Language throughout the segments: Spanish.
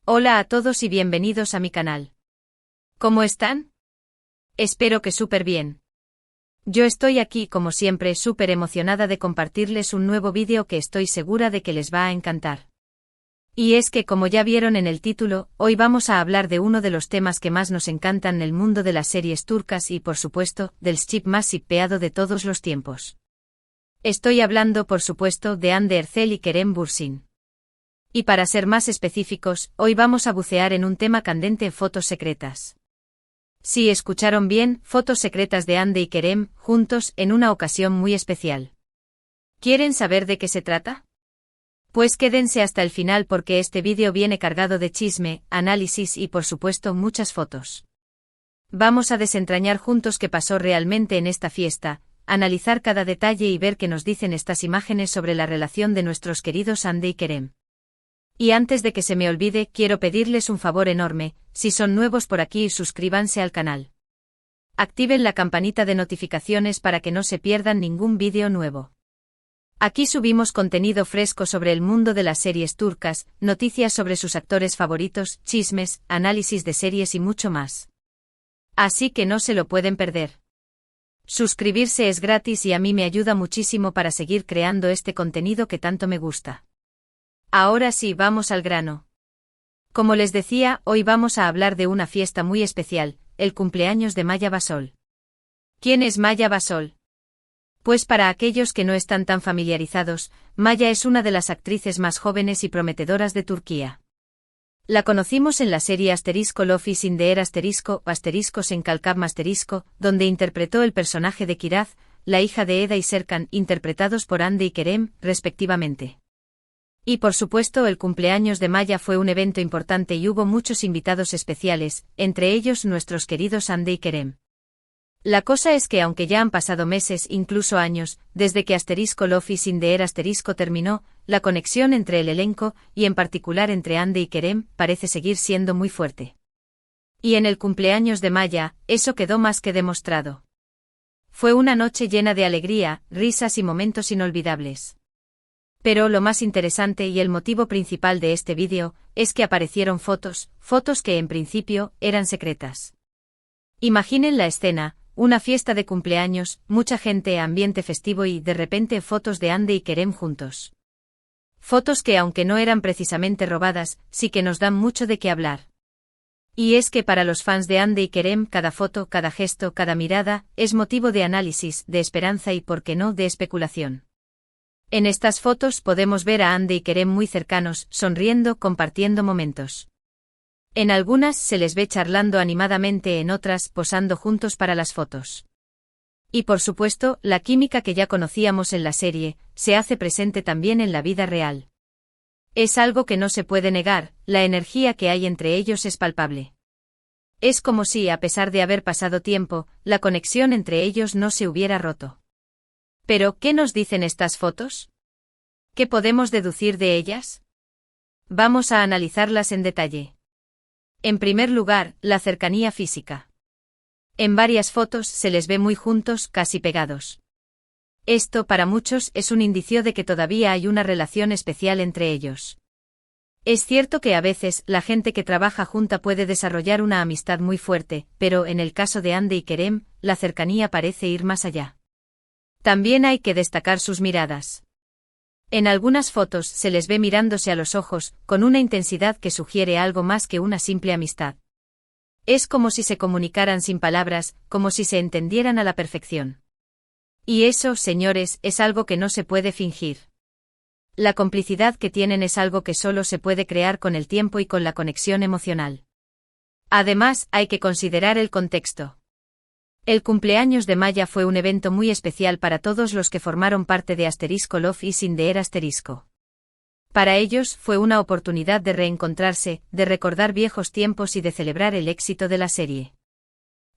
Hola a todos y bienvenidos a mi canal. ¿Cómo están? Espero que súper bien. Yo estoy aquí como siempre súper emocionada de compartirles un nuevo vídeo que estoy segura de que les va a encantar. Y es que como ya vieron en el título, hoy vamos a hablar de uno de los temas que más nos encantan en el mundo de las series turcas y por supuesto, del ship más shippeado de todos los tiempos. Estoy hablando por supuesto de Hande Erçel y Kerem Bürsin. Y para ser más específicos, hoy vamos a bucear en un tema candente en fotos secretas. Sí, escucharon bien, fotos secretas de Hande y Kerem, juntos, en una ocasión muy especial. ¿Quieren saber de qué se trata? Pues quédense hasta el final porque este vídeo viene cargado de chisme, análisis y por supuesto muchas fotos. Vamos a desentrañar juntos qué pasó realmente en esta fiesta, analizar cada detalle y ver qué nos dicen estas imágenes sobre la relación de nuestros queridos Hande y Kerem. Y antes de que se me olvide, quiero pedirles un favor enorme, si son nuevos por aquí, suscríbanse al canal. Activen la campanita de notificaciones para que no se pierdan ningún vídeo nuevo. Aquí subimos contenido fresco sobre el mundo de las series turcas, noticias sobre sus actores favoritos, chismes, análisis de series y mucho más. Así que no se lo pueden perder. Suscribirse es gratis y a mí me ayuda muchísimo para seguir creando este contenido que tanto me gusta. Ahora sí, vamos al grano. Como les decía, hoy vamos a hablar de una fiesta muy especial, el cumpleaños de Maya Basol. ¿Quién es Maya Basol? Pues para aquellos que no están tan familiarizados, Maya es una de las actrices más jóvenes y prometedoras de Turquía. La conocimos en la serie Love is in the Air *** en Kalkam ***, donde interpretó el personaje de Kiraz, la hija de Eda y Serkan, interpretados por Hande y Kerem, respectivamente. Y por supuesto el cumpleaños de Maya fue un evento importante y hubo muchos invitados especiales, entre ellos nuestros queridos Hande y Kerem. La cosa es que aunque ya han pasado meses, incluso años, desde que Love is in the Air ** terminó, la conexión entre el elenco, y en particular entre Hande y Kerem, parece seguir siendo muy fuerte. Y en el cumpleaños de Maya, eso quedó más que demostrado. Fue una noche llena de alegría, risas y momentos inolvidables. Pero lo más interesante y el motivo principal de este vídeo, es que aparecieron fotos que en principio, eran secretas. Imaginen la escena, una fiesta de cumpleaños, mucha gente, ambiente festivo y de repente fotos de Hande y Kerem juntos. Fotos que aunque no eran precisamente robadas, sí que nos dan mucho de qué hablar. Y es que para los fans de Hande y Kerem cada foto, cada gesto, cada mirada, es motivo de análisis, de esperanza y por qué no, de especulación. En estas fotos podemos ver a Hande y Kerem muy cercanos, sonriendo, compartiendo momentos. En algunas se les ve charlando animadamente, en otras posando juntos para las fotos. Y por supuesto, la química que ya conocíamos en la serie, se hace presente también en la vida real. Es algo que no se puede negar, la energía que hay entre ellos es palpable. Es como si, a pesar de haber pasado tiempo, la conexión entre ellos no se hubiera roto. Pero, ¿qué nos dicen estas fotos? ¿Qué podemos deducir de ellas? Vamos a analizarlas en detalle. En primer lugar, la cercanía física. En varias fotos se les ve muy juntos, casi pegados. Esto, para muchos, es un indicio de que todavía hay una relación especial entre ellos. Es cierto que a veces, la gente que trabaja junta puede desarrollar una amistad muy fuerte, pero en el caso de Hande y Kerem, la cercanía parece ir más allá. También hay que destacar sus miradas. En algunas fotos se les ve mirándose a los ojos, con una intensidad que sugiere algo más que una simple amistad. Es como si se comunicaran sin palabras, como si se entendieran a la perfección. Y eso, señores, es algo que no se puede fingir. La complicidad que tienen es algo que solo se puede crear con el tiempo y con la conexión emocional. Además, hay que considerar el contexto. El cumpleaños de Maya fue un evento muy especial para todos los que formaron parte de Love is in the Air ***. Para ellos fue una oportunidad de reencontrarse, de recordar viejos tiempos y de celebrar el éxito de la serie.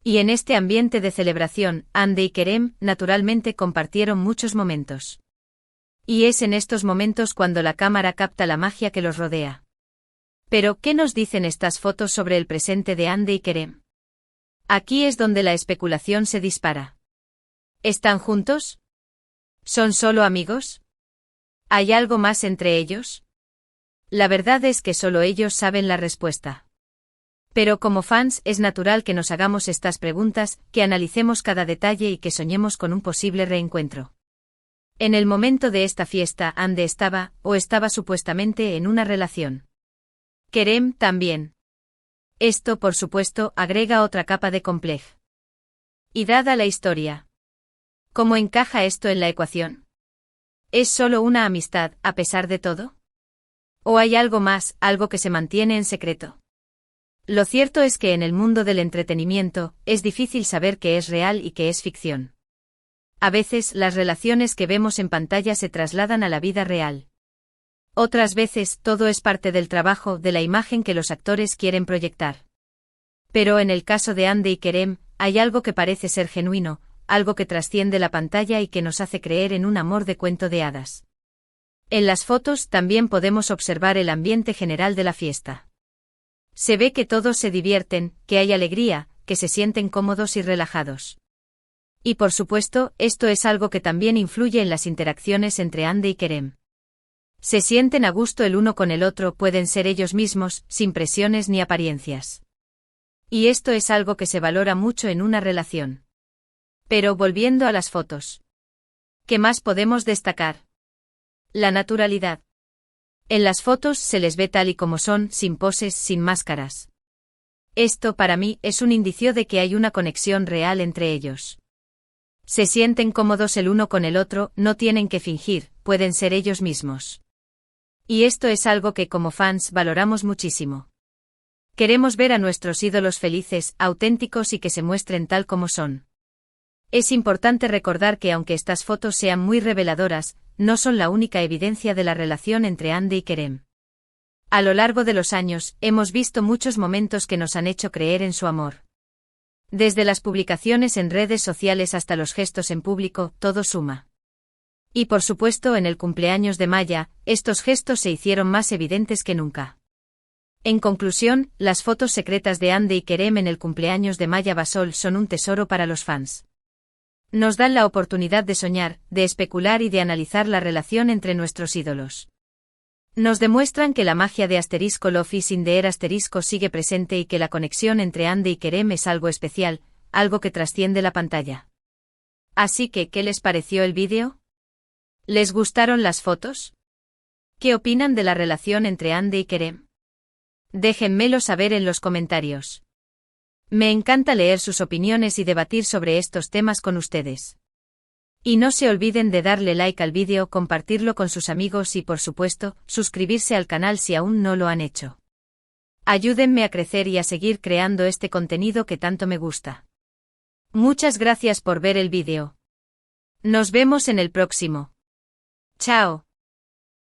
Y en este ambiente de celebración, Hande y Kerem, naturalmente compartieron muchos momentos. Y es en estos momentos cuando la cámara capta la magia que los rodea. Pero, ¿qué nos dicen estas fotos sobre el presente de Hande y Kerem? Aquí es donde la especulación se dispara. ¿Están juntos? ¿Son solo amigos? ¿Hay algo más entre ellos? La verdad es que solo ellos saben la respuesta. Pero como fans es natural que nos hagamos estas preguntas, que analicemos cada detalle y que soñemos con un posible reencuentro. En el momento de esta fiesta Ande estaba, o estaba supuestamente en una relación. Kerem también. Esto, por supuesto, agrega otra capa de complej. Y dada la historia, ¿cómo encaja esto en la ecuación? ¿Es solo una amistad, a pesar de todo? ¿O hay algo más, algo que se mantiene en secreto? Lo cierto es que en el mundo del entretenimiento, es difícil saber qué es real y qué es ficción. A veces las relaciones que vemos en pantalla se trasladan a la vida real. Otras veces todo es parte del trabajo, de la imagen que los actores quieren proyectar. Pero en el caso de Ande y Kerem, hay algo que parece ser genuino, algo que trasciende la pantalla y que nos hace creer en un amor de cuento de hadas. En las fotos también podemos observar el ambiente general de la fiesta. Se ve que todos se divierten, que hay alegría, que se sienten cómodos y relajados. Y por supuesto, esto es algo que también influye en las interacciones entre Ande y Kerem. Se sienten a gusto el uno con el otro, pueden ser ellos mismos, sin presiones ni apariencias. Y esto es algo que se valora mucho en una relación. Pero volviendo a las fotos. ¿Qué más podemos destacar? La naturalidad. En las fotos se les ve tal y como son, sin poses, sin máscaras. Esto para mí es un indicio de que hay una conexión real entre ellos. Se sienten cómodos el uno con el otro, no tienen que fingir, pueden ser ellos mismos. Y esto es algo que como fans valoramos muchísimo. Queremos ver a nuestros ídolos felices, auténticos y que se muestren tal como son. Es importante recordar que aunque estas fotos sean muy reveladoras, no son la única evidencia de la relación entre Ande y Kerem. A lo largo de los años, hemos visto muchos momentos que nos han hecho creer en su amor. Desde las publicaciones en redes sociales hasta los gestos en público, todo suma. Y por supuesto en el cumpleaños de Maya, estos gestos se hicieron más evidentes que nunca. En conclusión, las fotos secretas de Ande y Kerem en el cumpleaños de Maya Basol son un tesoro para los fans. Nos dan la oportunidad de soñar, de especular y de analizar la relación entre nuestros ídolos. Nos demuestran que la magia de Love is in the air sigue presente y que la conexión entre Ande y Kerem es algo especial, algo que trasciende la pantalla. Así que, ¿qué les pareció el vídeo? ¿Les gustaron las fotos? ¿Qué opinan de la relación entre Ande y Kerem? Déjenmelo saber en los comentarios. Me encanta leer sus opiniones y debatir sobre estos temas con ustedes. Y no se olviden de darle like al vídeo, compartirlo con sus amigos y por supuesto, suscribirse al canal si aún no lo han hecho. Ayúdenme a crecer y a seguir creando este contenido que tanto me gusta. Muchas gracias por ver el vídeo. Nos vemos en el próximo. Chao.